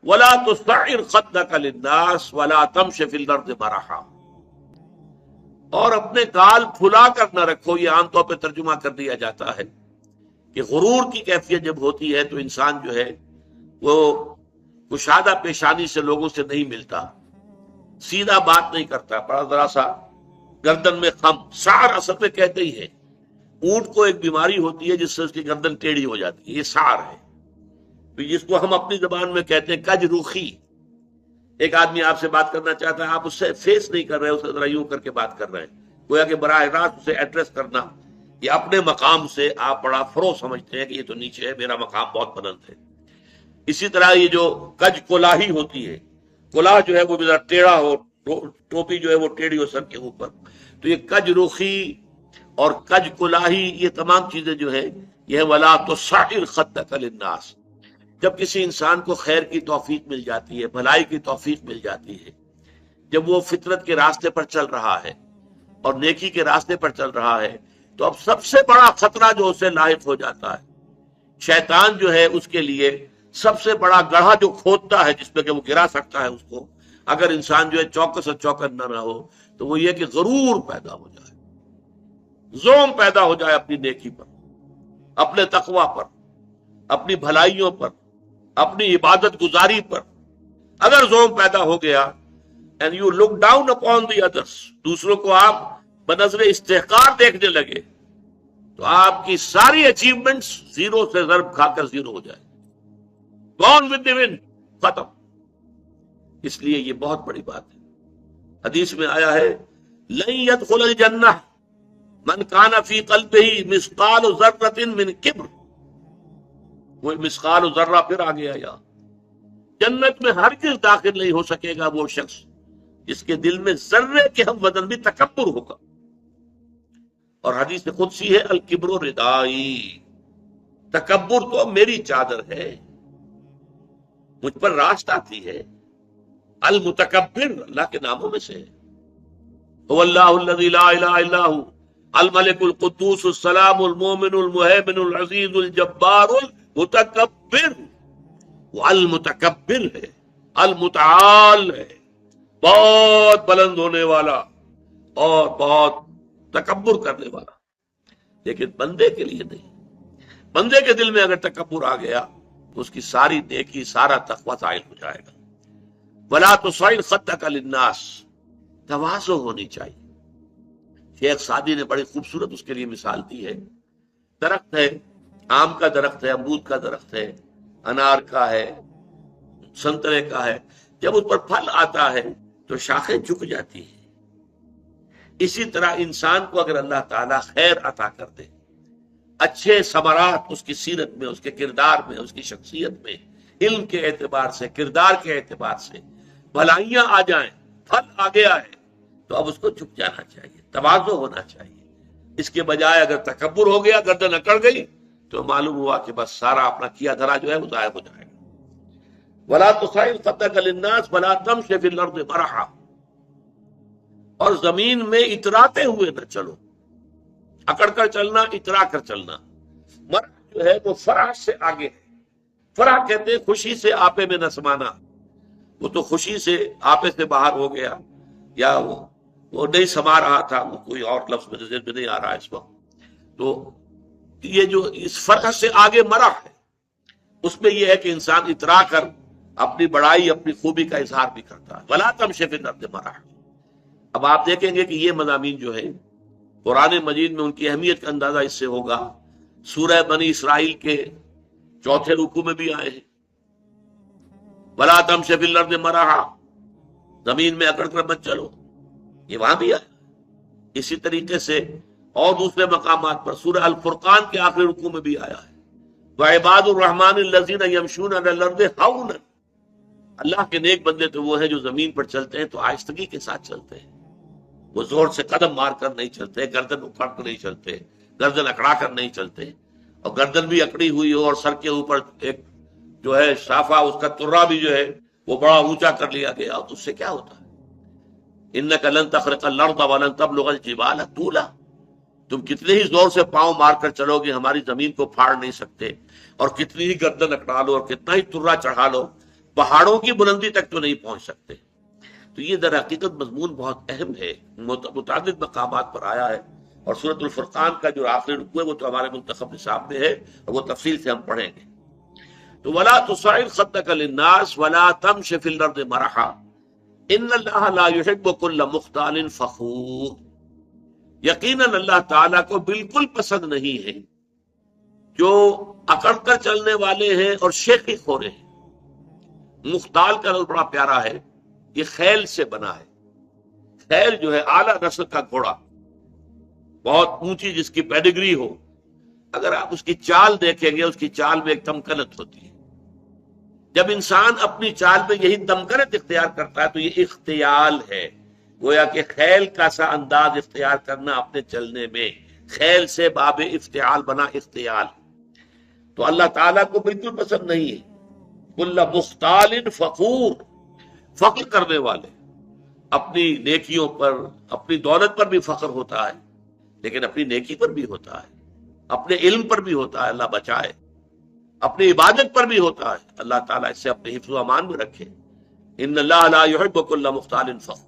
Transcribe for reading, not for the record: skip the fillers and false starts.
ولا تصعر خدك للناس ولا تمش في الارض مرحا، اور اپنے گال پھلا کر نہ رکھو. یہ عام طور پہ ترجمہ کر دیا جاتا ہے کہ غرور کی کیفیت جب ہوتی ہے تو انسان جو ہے وہ کشادہ پیشانی سے لوگوں سے نہیں ملتا، سیدھا بات نہیں کرتا، بڑا ذرا سا گردن میں خم. سعر اصل میں کہتے ہی ہے، اونٹ کو ایک بیماری ہوتی ہے جس سے اس کی گردن ٹیڑھی ہو جاتی ہے، یہ سعر ہے. تو جس کو ہم اپنی زبان میں کہتے ہیں کج روخی. ایک آدمی آپ سے بات کرنا چاہتا ہے، آپ اس سے فیس نہیں کر رہے، اسے ذرا یوں کر کے بات کر رہے ہیں، گویا کہ براہ راست اسے ایڈریس کرنا، یہ اپنے مقام سے آپ بڑا فرو سمجھتے ہیں کہ یہ تو نیچے ہے، میرا مقام بہت بلند ہے. اسی طرح یہ جو کج کولاہی ہوتی ہے، کولاہ جو ہے وہ ذرا ٹیڑھا ہو، ٹوپی جو ہے وہ ٹیڑھی ہو سر کے اوپر، تو یہ کج روخی اور کج کولاہی یہ تمام چیزیں جو ہے یہ ولا تصعر خدک للناس. جب کسی انسان کو خیر کی توفیق مل جاتی ہے، بھلائی کی توفیق مل جاتی ہے، جب وہ فطرت کے راستے پر چل رہا ہے اور نیکی کے راستے پر چل رہا ہے، تو اب سب سے بڑا خطرہ جو اسے لاحق ہو جاتا ہے، شیطان جو ہے اس کے لیے سب سے بڑا گڑھا جو کھودتا ہے جس پہ کہ وہ گرا سکتا ہے اس کو، اگر انسان جو ہے چوکس اور چوکن نہ ہو، تو وہ یہ کہ غرور پیدا ہو جائے، زوم پیدا ہو جائے اپنی نیکی پر، اپنے تقوی پر، اپنی بھلائیوں پر، اپنی عبادت گزاری پر. اگر زوم پیدا ہو گیا and you look down upon the others، دوسروں کو آپ بنظر استحقار دیکھنے لگے، تو آپ کی ساری اچیومنٹس زیرو سے ضرب کھا کر زیرو ہو جائے، gone with the wind، ختم. اس لیے یہ بہت بڑی بات ہے. حدیث میں آیا ہے لن يدخل الجنہ من کان فی قلبہ مثقال ذرۃ من کبر. وہ مثقال ذرہ پھر آ گیا، یا جنت میں ہرگز داخل نہیں ہو سکے گا وہ شخص جس کے دل میں ذرے کے ہم وزن بھی تکبر ہوگا. اور حدیث قدسی ہے الکبر ردائی، تکبر تو میری چادر ہے، مجھ پر راست آتی ہے. المتکبر اللہ کے ناموں میں سے ہے. هو اللہ الذی لا الہ الا هو الملک القدوس السلام المومن المہیمن العزیز الجبار المتکبر. وہ المتکبر ہے، المتعال ہے، بہت بلند ہونے والا اور بہت تکبر کرنے والا. لیکن بندے کے لیے نہیں. بندے کے دل میں اگر تکبر آ گیا تو اس کی ساری نیکی، سارا تقویٰ زائل ہو جائے گا. ولا تصعر خدک للناس، تواضع ہونی چاہیے. شیخ سعدی نے بڑی خوبصورت اس کے لیے مثال دی ہے. درخت ہے، آم کا درخت ہے، امرود کا درخت ہے، انار کا ہے، سنترے کا ہے. جب اس پر پھل آتا ہے تو شاخیں جھک جاتی ہیں. اسی طرح انسان کو اگر اللہ تعالیٰ خیر عطا کر دے، اچھے ثمرات اس کی سیرت میں، اس کے کردار میں، اس کی شخصیت میں، علم کے اعتبار سے، کردار کے اعتبار سے بھلائیاں آ جائیں، پھل آ گیا ہے، تو اب اس کو جھک جانا چاہیے، تواضع ہونا چاہیے. اس کے بجائے اگر تکبر ہو گیا، گردن اکڑ گئی، تو معلوم ہوا کہ بس سارا اپنا کیا دھرا جو ہے وہ ضائع ہو جائے گا. ولا تصعر خدک للناس ولا تمش فی الارض مرحا، اور زمین میں اتراتے ہوئے نہ چلو. اکڑ کر چلنا، اترا کر چلنا. مرح جو ہے وہ فرح سے آگے ہے. فرح کہتے ہیں خوشی سے آپے میں نہ سمانا. وہ تو خوشی سے آپے سے باہر ہو گیا، یا وہ نہیں سما رہا تھا، وہ کوئی اور لفظ میرے ذہن میں نہیں آ رہا اس وقت. تو یہ جو اس فرح سے آگے مرح ہے، اس میں یہ ہے کہ انسان اترا کر اپنی بڑائی، اپنی خوبی کا اظہار بھی کرتا ہے. ولا تمش فی الارض مرحا. اب آپ دیکھیں گے کہ یہ مضامین جو ہے قرآن مجید میں ان کی اہمیت کا اندازہ اس سے ہوگا. سورہ بنی اسرائیل کے 4 رکوع میں بھی آئے ہیں، ولا تمش فی الارض مرحا، زمین میں اکڑ کر مت چلو، یہ وہاں بھی آیا. اسی طریقے سے اور دوسرے مقامات پر سورہ الفرقان کے آخری رکوع میں بھی آیا ہے، وعباد الرحمن الذین یمشون علی الارض ہونا. اللہ کے نیک بندے تو وہ ہیں جو زمین پر چلتے ہیں تو آہستگی کے ساتھ چلتے ہیں. وہ زور سے قدم مار کر نہیں چلتے، گردن اکھاڑ کر نہیں چلتے، گردن اکڑا کر نہیں چلتے. اور گردن بھی اکڑی ہوئی ہو اور سر کے اوپر ایک جو ہے شافہ، اس کا ترا بھی جو ہے وہ بڑا اونچا کر لیا گیا، تو اس سے کیا ہوتا ہے؟ انک لن تخرق الارض ولن تبلغ الجبال طولا. تم کتنے ہی زور سے پاؤں مار کر چلو گے، ہماری زمین کو پھاڑ نہیں سکتے. اور کتنی ہی گردن اکڑا لو اور کتنا ہی ترا چڑھا لو، پہاڑوں کی بلندی تک تو نہیں پہنچ سکتے. تو یہ در حقیقت مضمون بہت اہم ہے، متعدد مقامات پر آیا ہے، اور سورۃ الفرقان کا جو آخری رکوع ہے وہ تو ہمارے منتخب نصاب میں ہے، اور وہ تفصیل سے ہم پڑھیں گے. تو ولا تصعر خدك للناس ولا تمش في الارض مرحا ان اللہ لا يحب كل مختال فخور. یقیناً اللہ تعالیٰ کو بالکل پسند نہیں ہے جو اکڑ کر چلنے والے ہیں اور شیخی خورے ہیں. مختال کا لفظ بڑا پیارا ہے، یہ خیل سے بنا ہے. خیل جو ہے اعلیٰ نسل کا گھوڑا، بہت اونچی جس کی پیڈگری ہو، اگر آپ اس کی چال دیکھیں گے اس کی چال میں ایک تمکنت ہوتی ہے. جب انسان اپنی چال میں یہی تمکنت اختیار کرتا ہے تو یہ اختیال ہے. گویا کہ خیل کا سا انداز اختیار کرنا اپنے چلنے میں، خیل سے باب افتعال بنا اختیال. تو اللہ تعالیٰ کو بالکل پسند نہیں ہے. کل مختال فخور، فخر کرنے والے، اپنی نیکیوں پر اپنی دولت پر بھی فخر ہوتا ہے، لیکن اپنی نیکی پر بھی ہوتا ہے، اپنے علم پر بھی ہوتا ہے، اللہ بچائے، اپنی عبادت پر بھی ہوتا ہے. اللہ تعالیٰ اس سے اپنے حفظ و امان میں رکھے. ان اللہ لا يحب كل مختال فخور.